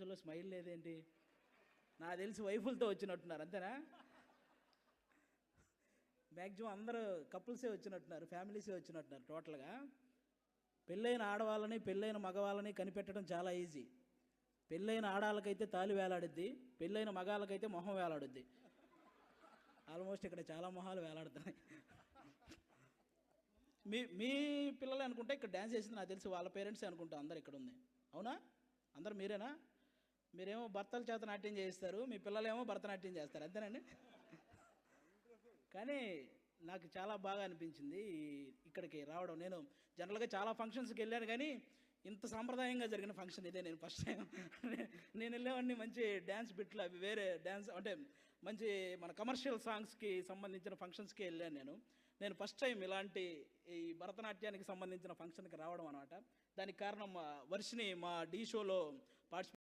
ఫంక్షన్లో స్మైల్ లేదేంటి? నాకు తెలిసి వైఫులతో వచ్చినట్టున్నారు, అంతేనా? మ్యాక్సిమం అందరూ కపుల్సే వచ్చినట్టున్నారు, ఫ్యామిలీసే వచ్చినట్టున్నారు టోటల్గా. పెళ్ళైన ఆడవాళ్ళని పెళ్ళైన మగవాళ్ళని కనిపెట్టడం చాలా ఈజీ. పెళ్ళైన ఆడాలకైతే తాలి వేలాడుద్ది, పెళ్ళైన మగాళ్ళకైతే మొహం వేలాడుద్ది. ఆల్మోస్ట్ ఇక్కడ చాలా మొహాలు వేలాడుతున్నాయి. మీ పిల్లలే అనుకుంటే ఇక్కడ డ్యాన్స్ చేసింది నాకు తెలిసి వాళ్ళ పేరెంట్సే అనుకుంటా అందరు ఇక్కడ ఉంది. అవునా? అందరు మీరేనా? మీరేమో భర్తల చేత నాట్యం చేయిస్తారు, మీ పిల్లలేమో భరతనాట్యం చేస్తారు, అంతేనండి? కానీ నాకు చాలా బాగా అనిపించింది ఇక్కడికి రావడం. నేను జనరల్గా చాలా ఫంక్షన్స్కి వెళ్ళాను, కానీ ఇంత సాంప్రదాయంగా జరిగిన ఫంక్షన్ ఇదే నేను ఫస్ట్ టైం. నేను వెళ్ళేవాడిని మంచి డ్యాన్స్ బిట్లు, అవి వేరే డ్యాన్స్ అంటే మంచి మన కమర్షియల్ సాంగ్స్కి సంబంధించిన ఫంక్షన్స్కి వెళ్ళాను. నేను ఫస్ట్ టైం ఇలాంటి ఈ భరతనాట్యానికి సంబంధించిన ఫంక్షన్కి రావడం అనమాట. దానికి కారణం వర్షిని మా ఢీ షోలో పార్టిసిపేట్